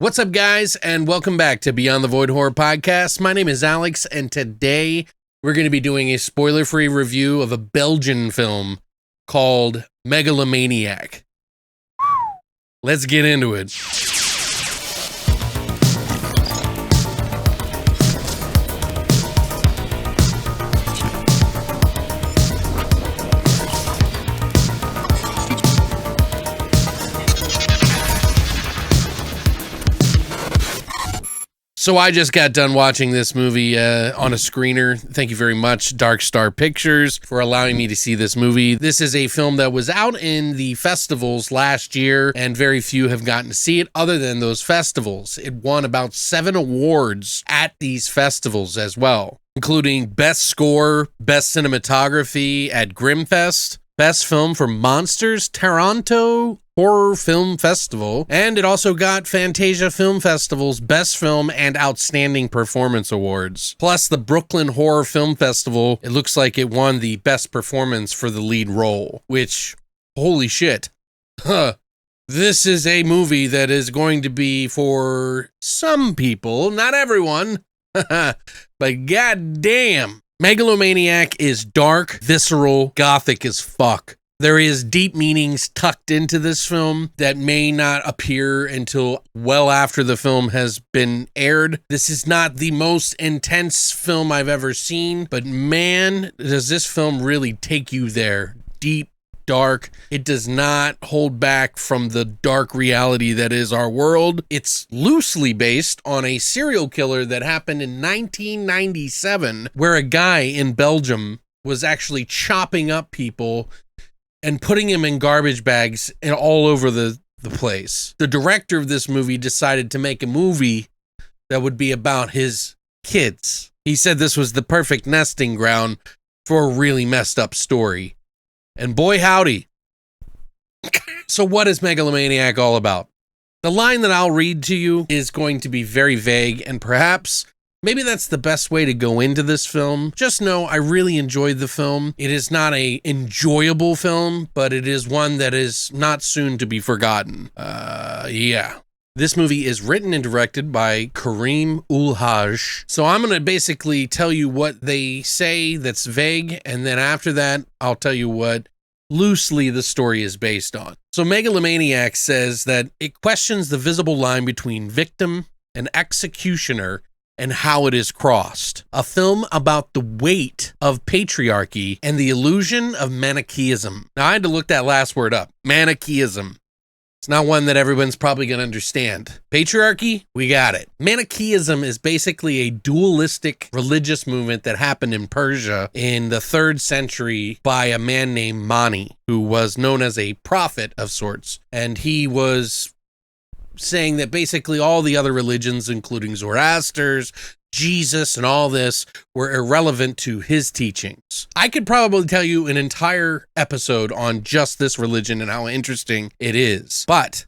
What's up, guys, and welcome back to Beyond the Void Horror Podcast. My name is Alex, and today we're going to be doing a spoiler-free review of a Belgian film called Megalomaniac. Let's get into it. So I just got done watching this movie on a screener. Thank you very much, Dark Star Pictures, for allowing me to see this movie. This is a film that was out in the festivals last year, and very few have gotten to see it other than those festivals. It won about 7 awards at these festivals as well, including Best Score, Best Cinematography at Grimmfest, Best Film for Monsters, Toronto Horror Film Festival, and it also got Fantasia Film Festival's Best Film and Outstanding Performance Awards. Plus, the Brooklyn Horror Film Festival, it looks like it won the Best Performance for the lead role, which, holy shit. This is a movie that is going to be for some people, not everyone, but goddamn. Megalomaniac is dark, visceral, gothic as fuck. There is deep meanings tucked into this film that may not appear until well after the film has been aired. This is not the most intense film I've ever seen, but man, does this film really take you there. Deep, dark. It does not hold back from the dark reality that is our world. It's loosely based on a serial killer that happened in 1997, where a guy in Belgium was actually chopping up people and putting him in garbage bags and all over the place. The director of this movie decided to make a movie that would be about his kids. He said this was the perfect nesting ground for a really messed up story. And boy, howdy. So what is Megalomaniac all about? The line that I'll read to you is going to be very vague, and perhaps maybe that's the best way to go into this film. Just know I really enjoyed the film. It is not an enjoyable film, but it is one that is not soon to be forgotten. Yeah. This movie is written and directed by Karim Ul-Hajj. So I'm going to basically tell you what they say that's vague, and then after that, I'll tell you what loosely the story is based on. So Megalomaniac says that it questions the visible line between victim and executioner and how it is crossed. A film about the weight of patriarchy and the illusion of Manichaeism. Now, I had to look that last word up. Manichaeism. It's not one that everyone's probably going to understand. Patriarchy? We got it. Manichaeism is basically a dualistic religious movement that happened in Persia in the 3rd century by a man named Mani, who was known as a prophet of sorts. And he was saying that basically all the other religions, including Zoroaster's, Jesus, and all this, were irrelevant to his teachings. I could probably tell you an entire episode on just this religion and how interesting it is. But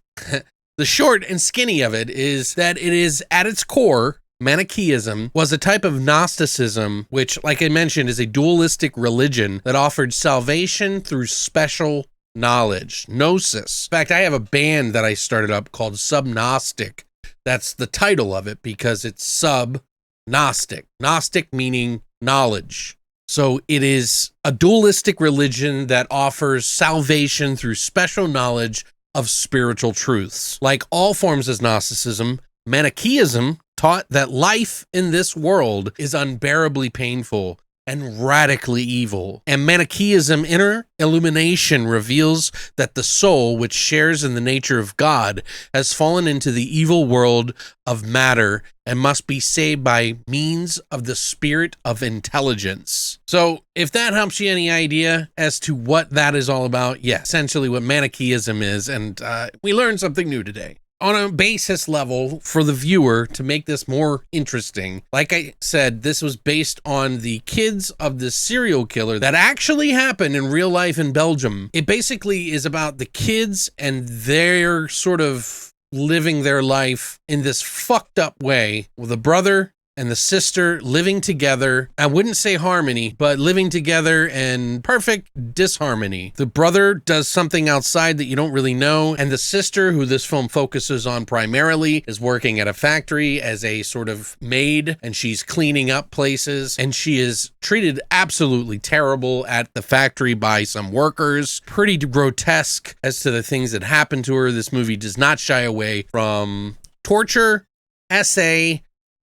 the short and skinny of it is that it is, at its core, Manichaeism was a type of Gnosticism, which, like I mentioned, is a dualistic religion that offered salvation through special knowledge, gnosis. In fact, I have a band that I started up called Subgnostic. That's the title of it because it's sub-Gnostic. Gnostic meaning knowledge. So it is a dualistic religion that offers salvation through special knowledge of spiritual truths. Like all forms of Gnosticism, Manichaeism taught that life in this world is unbearably painful and radically evil. And Manichaeism inner illumination reveals that the soul, which shares in the nature of God, has fallen into the evil world of matter and must be saved by means of the spirit of intelligence. So if that helps you any idea as to what that is all about, yeah, essentially what Manichaeism is, and we learned something new today. On a basis level, for the viewer, to make this more interesting, like I said, this was based on the kids of the serial killer that actually happened in real life in Belgium. It basically is about the kids and their sort of living their life in this fucked up way with a brother and the sister living together. I wouldn't say harmony, but living together in perfect disharmony. The brother does something outside that you don't really know, and the sister, who this film focuses on primarily, is working at a factory as a sort of maid, and she's cleaning up places, and she is treated absolutely terrible at the factory by some workers. Pretty grotesque as to the things that happen to her. This movie does not shy away from torture, essay,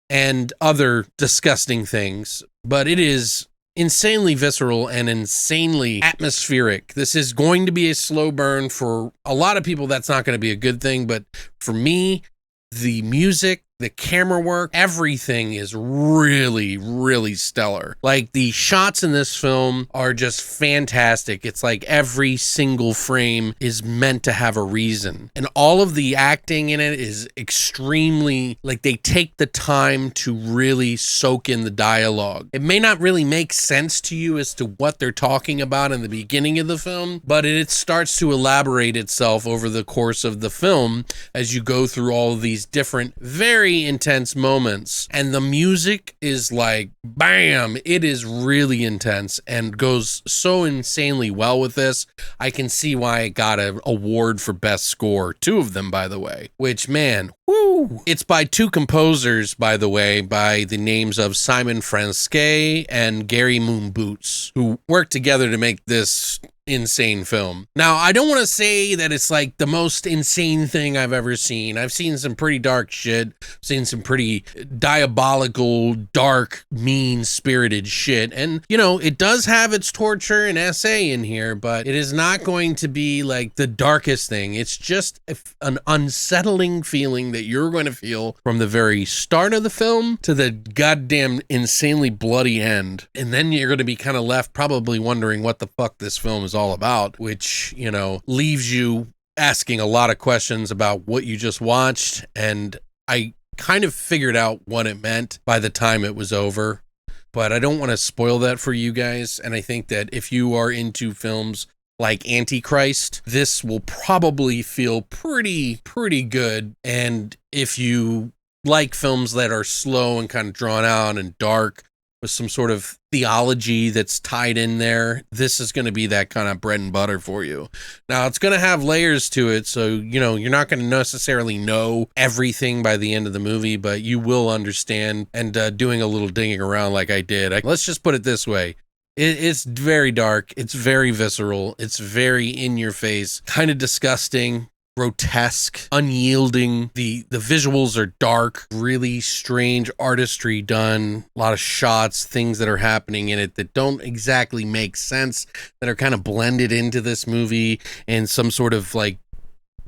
and other disgusting things, but it is insanely visceral and insanely atmospheric. This is going to be a slow burn. For a lot of people, that's not going to be a good thing, but for me, the music, the camera work, everything is really, really stellar. Like, the shots in this film are just fantastic. It's like every single frame is meant to have a reason. And all of the acting in it is extremely, like, they take the time to really soak in the dialogue. It may not really make sense to you as to what they're talking about in the beginning of the film, but it starts to elaborate itself over the course of the film as you go through all of these different, very intense moments. And the music is like, bam, it is really intense and goes so insanely well with this. I can see why it got an award for best score, 2 of them, by the way, which, man, woo. It's by 2 composers, by the way, by the names of Simon Franske and Gary Moonboots, who worked together to make this insane film. Now, I don't want to say that it's like the most insane thing I've ever seen. I've seen some pretty dark shit, seen some pretty diabolical, dark, mean-spirited shit, and, you know, it does have its torture and essay in here, but it is not going to be like the darkest thing. It's just an unsettling feeling that you're going to feel from the very start of the film to the goddamn insanely bloody end, and then you're going to be kind of left probably wondering what the fuck this film is all about, which, you know, leaves you asking a lot of questions about what you just watched. And I kind of figured out what it meant by the time it was over, but I don't want to spoil that for you guys. And I think that if you are into films like Antichrist, this will probably feel pretty good. And if you like films that are slow and kind of drawn out and dark, with some sort of theology that's tied in there, this is going to be that kind of bread and butter for you. Now, it's going to have layers to it, so, you know, you're not going to necessarily know everything by the end of the movie, but you will understand, and doing a little digging around like I did. Let's just put it this way. It's very dark, it's very visceral, it's very in-your-face, kind of disgusting, grotesque, unyielding. The visuals are dark, really strange artistry done, a lot of shots, things that are happening in it that don't exactly make sense, that are kind of blended into this movie in some sort of like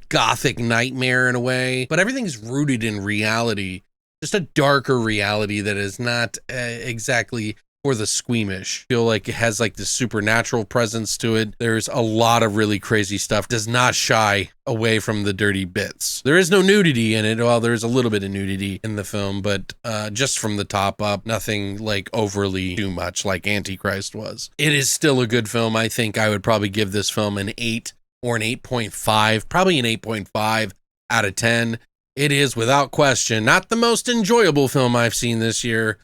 gothic nightmare in a way, but everything's rooted in reality, just a darker reality that is not exactly for the squeamish. I feel like it has like this supernatural presence to it. There's a lot of really crazy stuff. Does not shy away from the dirty bits. There is no nudity in it. Well, there's a little bit of nudity in the film, but just from the top up, nothing like overly too much like Antichrist was. It is still a good film. I think I would probably give this film an 8 or an 8.5, probably an 8.5 out of 10. It is, without question, not the most enjoyable film I've seen this year,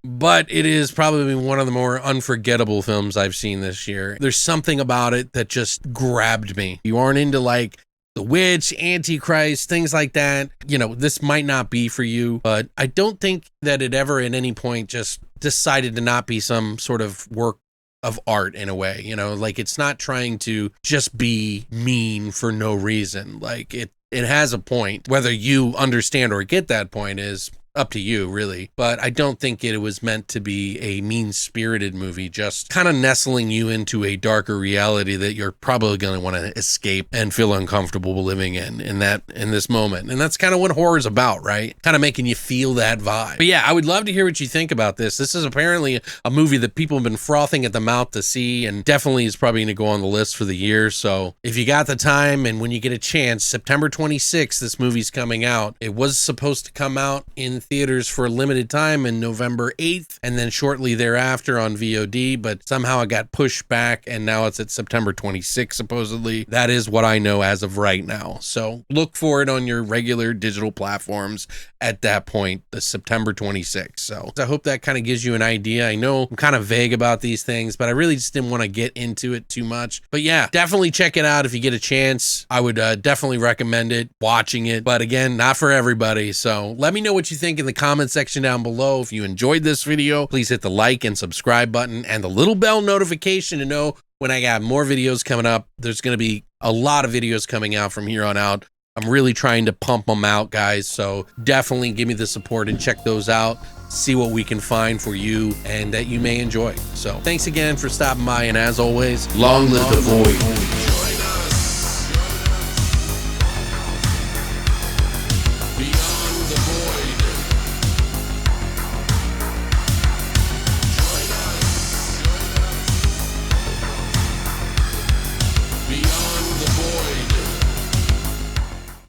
but it is probably one of the more unforgettable films I've seen this year. There's something about it that just grabbed me. You aren't into like The Witch, Antichrist, things like that. You know, this might not be for you, but I don't think that it ever at any point just decided to not be some sort of work of art in a way. You know, like, it's not trying to just be mean for no reason. Like, it has a point. Whether you understand or get that point is up to you, really. But I don't think it was meant to be a mean-spirited movie, just kind of nestling you into a darker reality that you're probably going to want to escape and feel uncomfortable living in this moment. And that's kind of what horror is about, right? Kind of making you feel that vibe. But yeah, I would love to hear what you think about this. This is apparently a movie that people have been frothing at the mouth to see, and definitely is probably going to go on the list for the year. So if you got the time and when you get a chance, September 26th, this movie's coming out. It was supposed to come out in theaters for a limited time in November 8th, and then shortly thereafter on VOD, but somehow it got pushed back, and now it's at September 26th, supposedly. That is what I know as of right now. So look for it on your regular digital platforms at that point, the September 26th. So I hope that kind of gives you an idea. I know I'm kind of vague about these things, but I really just didn't want to get into it too much. But yeah, definitely check it out if you get a chance. I would definitely recommend it, watching it. But again, not for everybody. So let me know what you think in the comment section down below. If you enjoyed this video, please hit the like and subscribe button and the little bell notification to know when I got more videos coming up. There's going to be a lot of videos coming out from here on out. I'm really trying to pump them out, guys. So definitely give me the support and check those out. See what we can find for you and that you may enjoy. So thanks again for stopping by. And as always, long live the void.